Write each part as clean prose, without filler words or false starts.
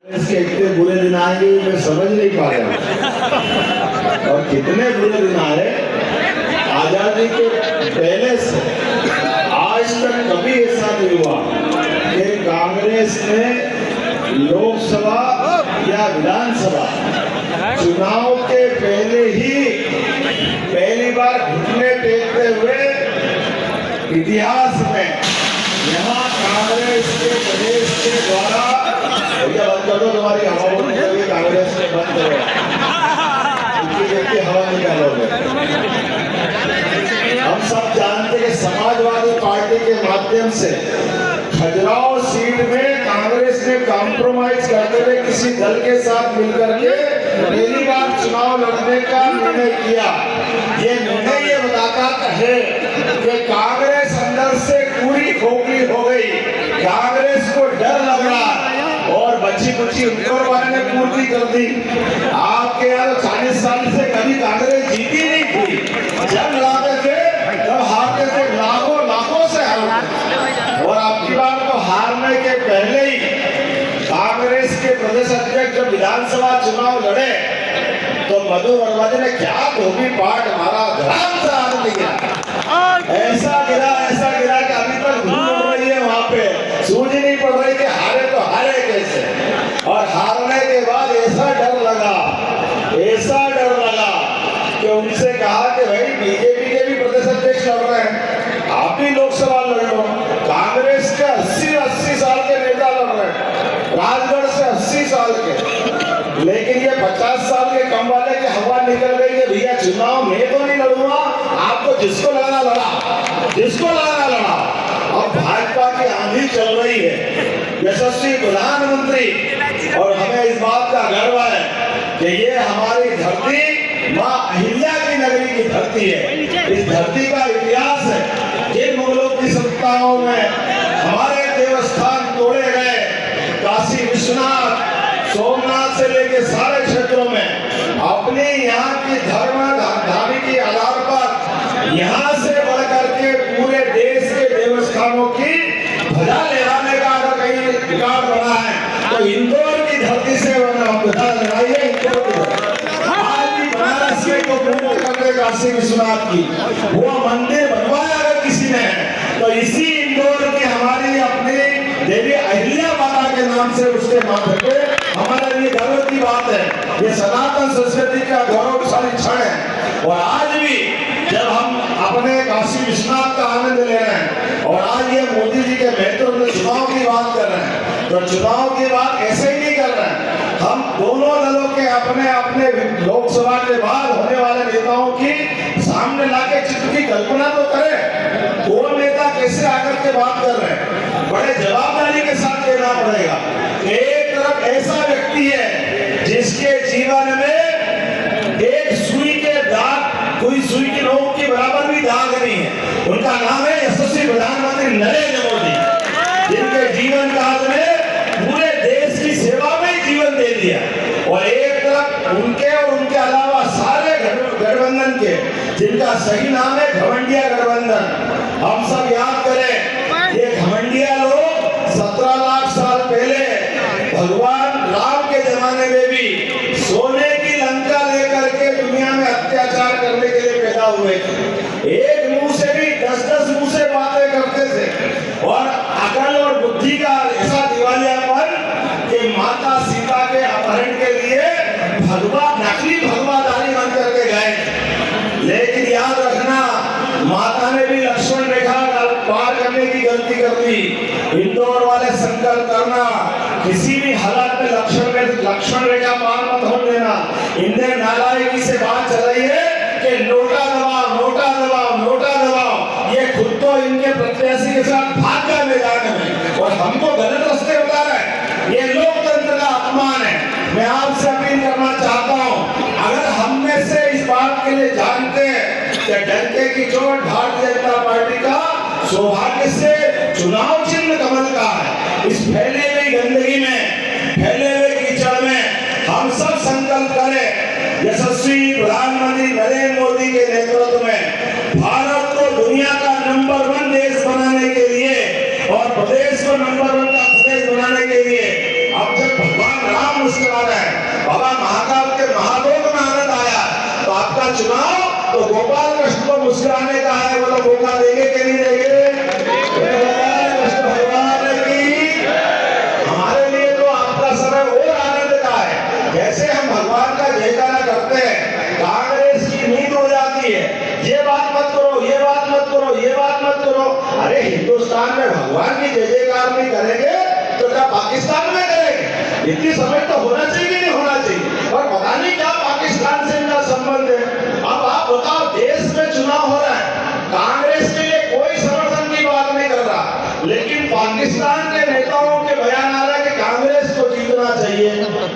इसके इतने बुरे दिन आएंगे मैं समझ नहीं पा रहा हूँ। और कितने बुरे दिन आ रहे, आजादी के पहले से आज तक कभी ऐसा नहीं हुआ कि कांग्रेस ने लोकसभा या विधानसभा चुनाव के पहले ही पहली बार घुटने टेकते हुए इतिहास में यहाँ कांग्रेस के प्रदेश के द्वारा भैया बंद कर दो, तुम्हारी हवा बोलने लगी, कांग्रेस में बंद करो, हवा निकालोगे। हम सब जानते हैं कि समाजवादी पार्टी के माध्यम से खजुराहो सीट में कांग्रेस ने कॉम्प्रोमाइज करते हुए किसी दल के साथ मिलकर के पहली बार चुनाव लड़ने का निर्णय किया। ये निर्णय ये बताता है कि कांग्रेस अंदर से पूरी खोखली हो गई, कांग्रेस को डर लग रहा और बच्ची कुची उनको वाले ने पूर्ति कर दी। आपके यहाँ 40 साल से कभी कांग्रेस जीती नहीं थी, जब लड़ाते थे तब हारते थे, लाखों से हारते। और आपकी बार तो हारने के पहले ही कांग्रेस के प्रदेश अध्यक्ष जब विधानसभा चुनाव लड़े तो मधु वर्मा जी ने क्या धोबी पाठ मारा, धड़ाम से हार दिया, ऐसा गिरा कि अभी तक धूम उड़ रही है वहां पे, सूझ नहीं पड़ रही कि हारे तो हारे कैसे। और हारने के बाद ऐसा डर लगा कि उनसे कहा कि भाई बीजेपी के भी प्रदेश अध्यक्ष लड़ रहे हैं, आप भी लोकसभा लड़ लो। कांग्रेस के 80 साल के नेता लड़ रहे हैं, राजगढ़ से 80 साल के, लेकिन ये 50 साल के कम वाले की हवा निकल गई कि भैया चुनाव मैं तो नहीं लड़ूंगा, आपको जिसको लड़ना लड़ा। अब भाजपा की आंधी चल रही है, यशस्वी प्रधानमंत्री, और हमें इस बात का गर्व है कि ये हमारी धरती माँ अहिल्या की नगरी की धरती है। इस धरती का इतिहास है, जिन मुगलों की सत्ताओं में हमारे देवस्थान तोड़े गए, काशी विश्वनाथ सोमनाथ से लेके सारे क्षेत्रों में अपने यहाँ की धार्मिक के आधार पर यहाँ से बढ़कर के पूरे देश के देवस्थानों की ध्वजा लहराने का अगर कहीं रिकॉर्ड बना है तो इंदौर की धरती से ध्वजा लहराइए। इंदौर की आज भी बनारस के को पूर्ण करने काशी विश्वनाथ की वो मंदिर बनवाया अगर किसी ने तो इसी इंदौर की हमारी अपनी देवी अहिल्या माता के नाम से उसके माथे पे हमारे लिए गर्व की बात है। ये सनातन संस्कृति का गौरवशाली क्षण है। और आज भी जब हम अपने काशी विश्वनाथ का आनंद ले रहे हैं और आज ये मोदी जी के नेतृत्व में चुनाव की बात कर रहे हैं, तो चुनाव की बात ऐसे ही नहीं कर रहे हैं, हम दोनों दलों के अपने लोकसभा के बाद होने वाले नेताओं की सामने लाके चित्र की कल्पना तो करें, कौन नेता कैसे आकर के बात कर रहे हैं, बड़े जवाबदारी के साथ देना पड़ेगा। एक तरफ ऐसा व्यक्ति है जिसके जीवन में एक सुई के दाग, कोई सुई की नोक के बराबर भी दाग नहीं है, उनका नाम है यशस्वी प्रधानमंत्री नरेंद्र मोदी, जिनके जीवन काल में पूरे देश की सेवा में जीवन दे दिया। और एक तरफ उनके और उनके अलावा सारे गठबंधन के, जिनका सही नाम है घमंडिया गठबंधन। हम सब याद करें, ये घमंडिया लोग 17 लाख साल पहले भगवान राम के जमाने में भी सोने की लंका लेकर के दुनिया में अत्याचार करने के लिए पैदा हुए थे। एक मुंह से भी 10-10 मुंह से बातें करते थे और अकल और बुद्धि का ऐसा दिवालियापन कि माता सीता के अपहरण के लिए नकली भगवादारी बन करके गए। लेकिन याद रखना, माता ने भी लक्ष्मण रेखा पार करने की गलती कर दी। इंदौर वाले संकल्प करना, किसी भी हालत में लक्ष्मण रेखा पार मत होने देना। इन्हें नालायकी से बात चल रही है कि नोटा दबाओ, ये खुद तो इनके प्रत्याशी के साथ भाग गए मैदान में और हमको गलत रास्ते बता रहे हैं। ये लोकतंत्र का अपमान है। मैं आपसे अपील करना चाहता हूँ, अगर हम में से इस बात के लिए जानते हैं कि डंके की चोट भारतीय जनता पार्टी का सौभाग्य से चुनाव चिन्ह कमल का है, इस फैले हुई गंदगी में, फैले हुए कीचड़ में हम सब संकल्प करें, यशस्वी प्रधानमंत्री नरेंद्र मोदी के नेतृत्व में भारत को दुनिया का नंबर 1 देश बनाने के लिए और प्रदेश को नंबर 1 का प्रदेश बनाने के लिए अब जब भगवान राम चुनाव तो गोपाल कृष्ण को मुस्कुराने का है, वो तो मौका देंगे कि नहीं देंगे? गोपाल कृष्ण भगवान की। हमारे लिए तो आपका समय और आनंद का है। जैसे हम भगवान का जयकारा करते हैं, कांग्रेस की नींद हो जाती है, ये बात मत करो, ये बात मत करो, ये बात मत करो। अरे हिंदुस्तान में भगवान की जय जयकार नहीं करेंगे तो क्या पाकिस्तान में करेंगे? इतनी समझ तो होना चाहिए, नहीं होना चाहिए। और पता नहीं क्या पाकिस्तान से इनका संबंध है। अब आप बताओ, देश में चुनाव हो रहा है, कांग्रेस के लिए कोई समर्थन की बात नहीं कर रहा, लेकिन पाकिस्तान के नेताओं के बयान आ रहा है कि कांग्रेस को जीतना चाहिए,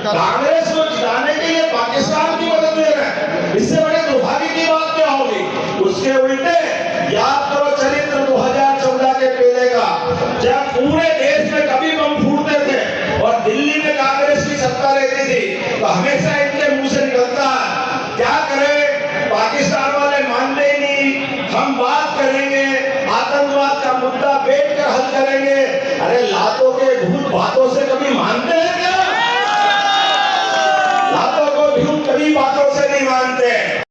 कांग्रेस को जिताने के लिए पाकिस्तान की मदद ले रहे हैं। इससे बड़े दुर्भाग्य की बात क्या होगी? उसके उल्टे याद करो चरित्र 2014 के पहले का, जब पूरे देश में कभी बम फूटते थे और दिल्ली में कांग्रेस की सत्ता रहती थी, तो हमेशा इनके मुंह से निकलता है, क्या करें, पाकिस्तान वाले मानते ही नहीं, हम बात करेंगे, आतंकवाद का मुद्दा बैठ कर हल करेंगे। अरे लातों के भूत बातों से कभी मानते हैं क्या?